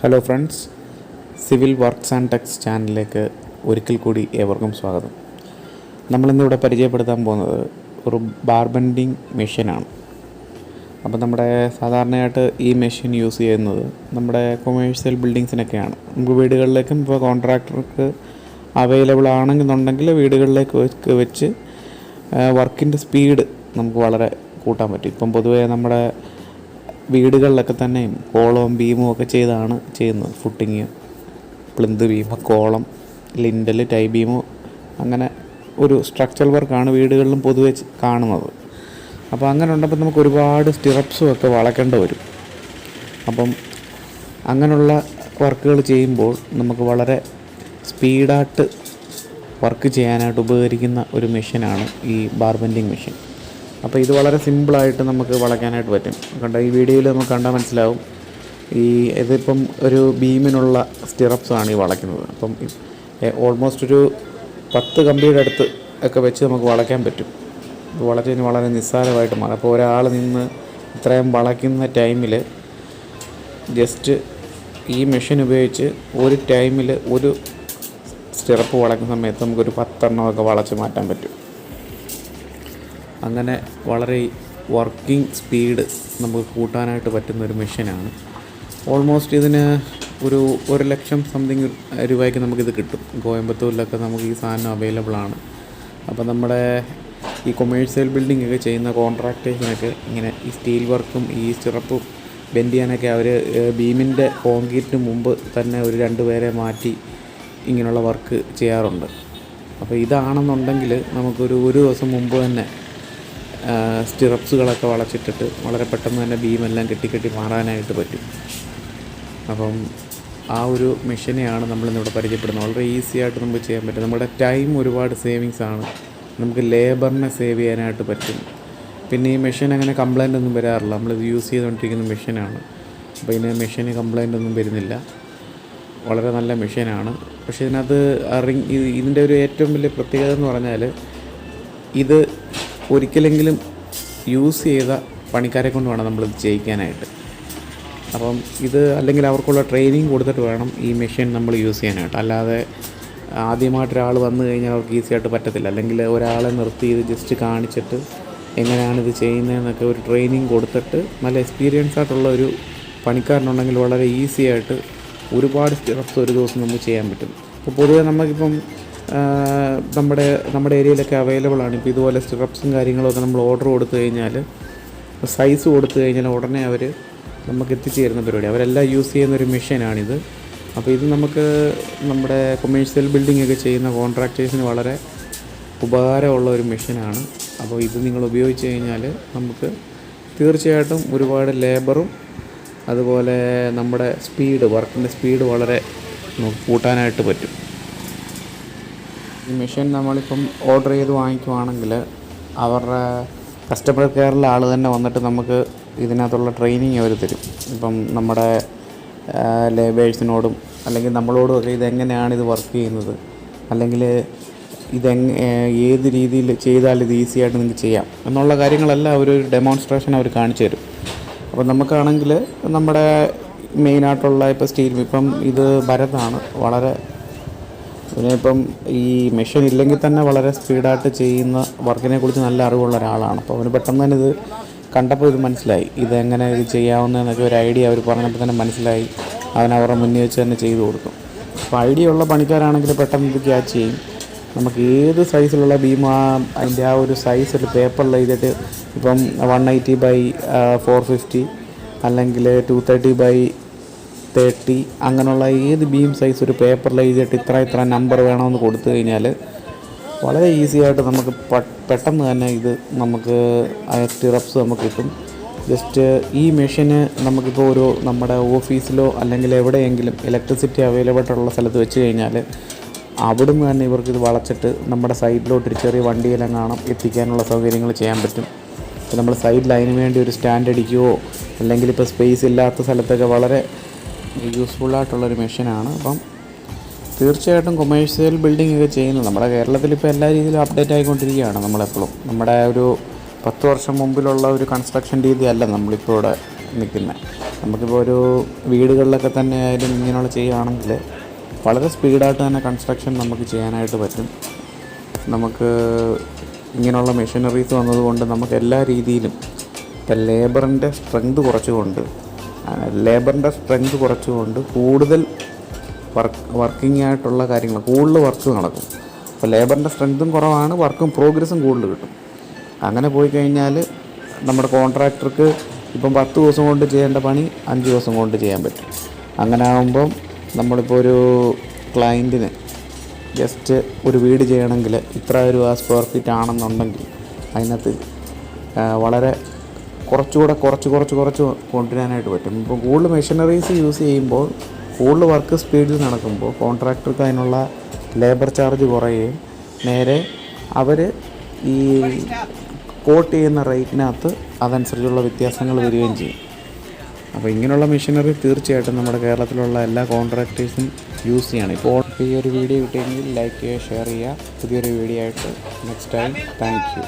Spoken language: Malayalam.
Hello friends, civil works and techs ചാനലിലേക്ക് ഒരിക്കൽ കൂടി ഏവർക്കും സ്വാഗതം. നമ്മളിന്നിവിടെ പരിചയപ്പെടുത്താൻ പോകുന്നത് ഒരു ബാർബെൻഡിങ് മെഷീനാണ്. അപ്പോൾ നമ്മുടെ സാധാരണയായിട്ട് ഈ മെഷീൻ യൂസ് ചെയ്യുന്നത് നമ്മുടെ കൊമേഴ്ഷ്യൽ ബിൽഡിങ്സിനൊക്കെയാണ്. നമുക്ക് വീടുകളിലേക്കും ഇപ്പോൾ കോൺട്രാക്ടർക്ക് അവൈലബിൾ ആണെന്നുണ്ടെങ്കിൽ വീടുകളിലേക്ക് വെച്ച് വർക്കിൻ്റെ സ്പീഡ് നമുക്ക് വളരെ കൂട്ടാൻ പറ്റും. ഇപ്പം പൊതുവേ നമ്മുടെ വീടുകളിലൊക്കെ തന്നെയും കോളവും ബീമും ഒക്കെ ചെയ്താണ് ചെയ്യുന്നത്. Footing, plinth beam, column, lintel, tie beam, അങ്ങനെ ഒരു സ്ട്രക്ചറൽ വർക്കാണ് വീടുകളിലും പൊതുവെ കാണുന്നത്. അപ്പോൾ അങ്ങനെ ഉണ്ടപ്പോൾ നമുക്ക് ഒരുപാട് സ്റ്റിറപ്സും ഒക്കെ വളയ്ക്കേണ്ടി വരും. അപ്പം അങ്ങനെയുള്ള വർക്കുകൾ ചെയ്യുമ്പോൾ നമുക്ക് വളരെ സ്പീഡായിട്ട് വർക്ക് ചെയ്യാനായിട്ട് ഉപകരിക്കുന്ന ഒരു മെഷീനാണ് ഈ ബാർബെൻഡിങ് മെഷീൻ. അപ്പോൾ ഇത് വളരെ സിമ്പിളായിട്ട് നമുക്ക് വളയ്ക്കാനായിട്ട് പറ്റും. ഈ വീഡിയോയിൽ നമുക്ക് കണ്ടാൽ മനസ്സിലാവും. ഇതിപ്പം ഒരു ബീമിനുള്ള സ്റ്റിറപ്സാണ് ഈ വളയ്ക്കുന്നത്. അപ്പം ഓൾമോസ്റ്റ് ഒരു 10 കമ്പിയുടെ അടുത്ത് ഒക്കെ വെച്ച് നമുക്ക് വളയ്ക്കാൻ പറ്റും. വളച്ചതിന് വളരെ നിസ്സാരമായിട്ട് മാറും. അപ്പോൾ ഒരാൾ നിന്ന് ഇത്രയും വളയ്ക്കുന്ന ടൈമിൽ ജസ്റ്റ് ഈ മെഷീൻ ഉപയോഗിച്ച് ഒരു ടൈമിൽ ഒരു സ്റ്റിറപ്പ് വളയ്ക്കുന്ന സമയത്ത് നമുക്കൊരു 10 എണ്ണമൊക്കെ വളച്ച് മാറ്റാൻ പറ്റും. അങ്ങനെ വളരെ വർക്കിംഗ് സ്പീഡ് നമുക്ക് കൂട്ടാനായിട്ട് പറ്റുന്ന ഒരു മെഷീനാണ്. ഓൾമോസ്റ്റ് ഇതിന് ഒരു 1,00,000 സംതിങ് രൂപയ്ക്ക് നമുക്കിത് കിട്ടും. കോയമ്പത്തൂരിലൊക്കെ നമുക്ക് ഈ സാധനം അവൈലബിൾ ആണ്. അപ്പോൾ നമ്മുടെ ഈ കൊമേഴ്ഷ്യൽ ബിൽഡിംഗ് ഒക്കെ ചെയ്യുന്ന കോൺട്രാക്ടേഴ്സിനൊക്കെ ഇങ്ങനെ ഈ സ്റ്റീൽ വർക്കും ഈ സ്റ്റിറപ്പും ബെൻഡ് ചെയ്യാനൊക്കെ അവർ ബീമിൻ്റെ കോൺക്രീറ്റിന് മുമ്പ് തന്നെ ഒരു 2 പേരെ മാറ്റി ഇങ്ങനെയുള്ള വർക്ക് ചെയ്യാറുണ്ട്. അപ്പോൾ ഇതാണെന്നുണ്ടെങ്കിൽ നമുക്കൊരു ദിവസം മുമ്പ് തന്നെ സ്റ്റിറപ്സുകളൊക്കെ വളച്ചിട്ടിട്ട് വളരെ പെട്ടെന്ന് തന്നെ ബീമെല്ലാം കെട്ടി മാറാനായിട്ട് പറ്റും. അപ്പം ആ ഒരു മെഷീനെയാണ് നമ്മളിന്നിവിടെ പരിചയപ്പെടുന്നത്. വളരെ ഈസി ആയിട്ട് നമുക്ക് ചെയ്യാൻ പറ്റും. നമ്മുടെ ടൈം ഒരുപാട് സേവിങ്സ് ആണ്. നമുക്ക് ലേബറിനെ സേവ് ചെയ്യാനായിട്ട് പറ്റും. പിന്നെ ഈ മെഷീൻ അങ്ങനെ കംപ്ലൈൻ്റ് ഒന്നും വരാറില്ല. നമ്മളിത് യൂസ് ചെയ്തുകൊണ്ടിരിക്കുന്ന മെഷീനാണ്. അപ്പോൾ ഇതിന് മെഷീന് കംപ്ലൈൻ്റ് ഒന്നും വരുന്നില്ല. വളരെ നല്ല മെഷീനാണ്. പക്ഷേ ഇതിനകത്ത് ഇതിൻ്റെ ഒരു ഏറ്റവും വലിയ പ്രത്യേകത എന്ന് പറഞ്ഞാൽ ഇത് ഒരിക്കലെങ്കിലും യൂസ് ചെയ്ത പണിക്കാരെ കൊണ്ട് വേണം നമ്മളിത് ചെയ്യിക്കാനായിട്ട്. അപ്പം ഇത് അല്ലെങ്കിൽ അവർക്കുള്ള ട്രെയിനിങ് കൊടുത്തിട്ട് വേണം ഈ മെഷീൻ നമ്മൾ യൂസ് ചെയ്യാനായിട്ട്. അല്ലാതെ ആദ്യമായിട്ടൊരാൾ വന്നു കഴിഞ്ഞാൽ അവർക്ക് ഈസി ആയിട്ട് പറ്റത്തില്ല. അല്ലെങ്കിൽ ഒരാളെ നിർത്തി ഇത് ജസ്റ്റ് കാണിച്ചിട്ട് എങ്ങനെയാണിത് ചെയ്യുന്നതെന്നൊക്കെ ഒരു ട്രെയിനിങ് കൊടുത്തിട്ട് നല്ല എക്സ്പീരിയൻസ് ആയിട്ടുള്ള ഒരു പണിക്കാരനുണ്ടെങ്കിൽ വളരെ ഈസി ആയിട്ട് ഒരുപാട് സ്റ്റിറപ്സ് ഒരു ദിവസം നമുക്ക് ചെയ്യാൻ പറ്റും. അപ്പോൾ പൊതുവേ നമുക്കിപ്പം നമ്മുടെ ഏരിയയിലൊക്കെ അവൈലബിൾ ആണ്. ഇപ്പോൾ ഇതുപോലെ സ്റ്റിറപ്സും കാര്യങ്ങളൊക്കെ നമ്മൾ ഓർഡർ കൊടുത്തു കഴിഞ്ഞാൽ, സൈസ് കൊടുത്തു കഴിഞ്ഞാൽ ഉടനെ അവർ നമുക്ക് എത്തിച്ചു തരുന്ന പരിപാടി. അവരെല്ലാം യൂസ് ചെയ്യുന്നൊരു മെഷീനാണിത്. അപ്പോൾ ഇത് നമുക്ക് നമ്മുടെ കൊമേഴ്ഷ്യൽ ബിൽഡിംഗ് ഒക്കെ ചെയ്യുന്ന കോൺട്രാക്ടേഴ്സിന് വളരെ ഉപകാരമുള്ള ഒരു മെഷീനാണ്. അപ്പോൾ ഇത് നിങ്ങൾ ഉപയോഗിച്ച് കഴിഞ്ഞാൽ നമുക്ക് തീർച്ചയായിട്ടും ഒരുപാട് ലേബറും അതുപോലെ നമ്മുടെ വർക്കിൻ്റെ സ്പീഡ് വളരെ കൂട്ടാനായിട്ട് പറ്റും. ഈ മെഷീൻ നമ്മളിപ്പം ഓർഡർ ചെയ്ത് വാങ്ങിക്കുവാണെങ്കിൽ അവരുടെ കസ്റ്റമർ കെയറിലെ ആൾ തന്നെ വന്നിട്ട് നമുക്ക് ഇതിനകത്തുള്ള ട്രെയിനിങ് അവർ തരും. ഇപ്പം നമ്മുടെ ലേബേഴ്സിനോടും അല്ലെങ്കിൽ നമ്മളോടും ഒക്കെ ഇതെങ്ങനെയാണ് ഇത് വർക്ക് ചെയ്യുന്നത്, അല്ലെങ്കിൽ ഏത് രീതിയിൽ ചെയ്താൽ ഇത് ഈസി ആയിട്ട് നിങ്ങൾക്ക് ചെയ്യാം എന്നുള്ള കാര്യങ്ങളെല്ലാം ഒരു ഡെമോൺസ്ട്രേഷൻ അവർ കാണിച്ചു തരും. അപ്പോൾ നമുക്കാണെങ്കിൽ നമ്മുടെ മെയിനായിട്ടുള്ള ഇപ്പോൾ സ്റ്റീൽ, ഇപ്പം ഇത് ഭരതാണ്. വളരെ ഇപ്പം ഈ മെഷീൻ ഇല്ലെങ്കിൽ തന്നെ വളരെ സ്പീഡായിട്ട് ചെയ്യുന്ന വർക്കിനെ കുറിച്ച് നല്ല അറിവുള്ള ഒരാളാണ്. അപ്പോൾ അവന് പെട്ടെന്ന് തന്നെ ഇത് കണ്ടപ്പോൾ ഇത് മനസ്സിലായി, ഇതെങ്ങനെ ഇത് ചെയ്യാവുന്നതെന്നൊക്കെ ഒരു ഐഡിയ അവർ പറഞ്ഞപ്പോൾ തന്നെ മനസ്സിലായി. അവരുടെ മുന്നിൽ വെച്ച് തന്നെ ചെയ്തു കൊടുക്കും. അപ്പോൾ ഐഡിയ ഉള്ള പണിക്കാരാണെങ്കിൽ പെട്ടെന്ന് ഇത് ക്യാച്ച് ചെയ്യും. നമുക്ക് ഏത് സൈസിലുള്ള ബീം അതിൻ്റെ ആ ഒരു സൈസ് ഒരു പേപ്പറിൽ എഴുതിയിട്ട്, ഇപ്പം 180/450 അല്ലെങ്കിൽ 230/30 അങ്ങനെയുള്ള ഏത് ബീം സൈസ് ഒരു പേപ്പറിൽ എഴുതിയിട്ട് ഇത്ര നമ്പർ വേണമെന്ന് കൊടുത്തു കഴിഞ്ഞാൽ വളരെ ഈസി ആയിട്ട് നമുക്ക് പെട്ടെന്ന് തന്നെ ഇത് നമുക്ക് സ്റ്റിറപ്സ് നമുക്ക് കിട്ടും. ജസ്റ്റ് ഈ മെഷീന് നമുക്കിപ്പോൾ നമ്മുടെ ഓഫീസിലോ അല്ലെങ്കിൽ എവിടെയെങ്കിലും ഇലക്ട്രിസിറ്റി അവൈലബിൾ ആയിട്ടുള്ള സ്ഥലത്ത് വെച്ച് കഴിഞ്ഞാൽ അവിടുന്ന് തന്നെ ഇവർക്കിത് വളച്ചിട്ട് നമ്മുടെ സൈഡിലോട്ടൊരു ചെറിയ വണ്ടിയെല്ലാം കാണാം എത്തിക്കാനുള്ള സൗകര്യങ്ങൾ ചെയ്യാൻ പറ്റും. ഇപ്പോൾ നമ്മൾ സൈഡിൽ അതിന് വേണ്ടി ഒരു സ്റ്റാൻഡ് അടിക്കുകയോ അല്ലെങ്കിൽ ഇപ്പോൾ സ്പേസ് ഇല്ലാത്ത സ്ഥലത്തൊക്കെ വളരെ യൂസ്ഫുള്ളായിട്ടുള്ളൊരു മെഷീനാണ്. അപ്പം തീർച്ചയായിട്ടും കൊമേഴ്ഷ്യൽ ബിൽഡിംഗ് ഒക്കെ ചെയ്യുന്നത് നമ്മുടെ കേരളത്തിലിപ്പോൾ എല്ലാ രീതിയിലും അപ്ഡേറ്റ് ആയിക്കൊണ്ടിരിക്കുകയാണ്. നമ്മളെപ്പോഴും നമ്മുടെ ഒരു 10 വർഷം മുമ്പിലുള്ള ഒരു കൺസ്ട്രക്ഷൻ രീതിയല്ല നമ്മളിപ്പോൾ ഇവിടെ നിൽക്കുന്നത്. നമുക്കിപ്പോൾ ഒരു വീടുകളിലൊക്കെ തന്നെ ആയാലും ഇങ്ങനെയുള്ള ചെയ്യുകയാണെങ്കിൽ വളരെ സ്പീഡായിട്ട് തന്നെ കൺസ്ട്രക്ഷൻ നമുക്ക് ചെയ്യാനായിട്ട് പറ്റും. നമുക്ക് ഇങ്ങനെയുള്ള മെഷീനറീസ് വന്നതുകൊണ്ട് നമുക്ക് എല്ലാ രീതിയിലും ഇപ്പം ലേബറിൻ്റെ സ്ട്രെങ്ത് കുറച്ചുകൊണ്ട് കൂടുതൽ വർക്കിംഗ് ആയിട്ടുള്ള കാര്യങ്ങൾ കൂടുതൽ വർക്ക് നടക്കും. അപ്പോൾ ലേബറിൻ്റെ സ്ട്രെങ്തും കുറവാണ്, വർക്കും പ്രോഗ്രസ്സും കൂടുതൽ കിട്ടും. അങ്ങനെ പോയി കഴിഞ്ഞാൽ നമ്മുടെ കോൺട്രാക്ടർക്ക് ഇപ്പം 10 ദിവസം കൊണ്ട് ചെയ്യേണ്ട പണി 5 ദിവസം കൊണ്ട് ചെയ്യാൻ പറ്റും. അങ്ങനെ ആകുമ്പം നമ്മളിപ്പോൾ ഒരു ക്ലയൻറ്റിന് ജസ്റ്റ് ഒരു വീട് ചെയ്യണമെങ്കിൽ ഇത്ര രൂപ സ്ക്വയർ ഫീറ്റ് ആണെന്നുണ്ടെങ്കിൽ അതിനകത്ത് വളരെ കുറച്ച് കൊണ്ടുവരാനായിട്ട് പറ്റും. ഇപ്പോൾ കൂടുതൽ മെഷീനറീസ് യൂസ് ചെയ്യുമ്പോൾ കൂടുതൽ വർക്ക് സ്പീഡിൽ നടക്കുമ്പോൾ കോൺട്രാക്ടർക്ക് അതിനുള്ള ലേബർ ചാർജ് കുറയുകയും നേരെ അവർ ഈ കോട്ട് ചെയ്യുന്ന റേറ്റിനകത്ത് അതനുസരിച്ചുള്ള വ്യത്യാസങ്ങൾ വരികയും ചെയ്യും. അപ്പോൾ ഇങ്ങനെയുള്ള മെഷീനറി തീർച്ചയായിട്ടും നമ്മുടെ കേരളത്തിലുള്ള എല്ലാ കോൺട്രാക്ടേഴ്സും യൂസ് ചെയ്യണം. ഇപ്പോൾ ഈ ഒരു വീഡിയോ കിട്ടിയെങ്കിൽ ലൈക്ക് ചെയ്യുക, ഷെയർ ചെയ്യുക. പുതിയൊരു വീഡിയോ ആയിട്ട് നെക്സ്റ്റ് ടൈം. Thank you.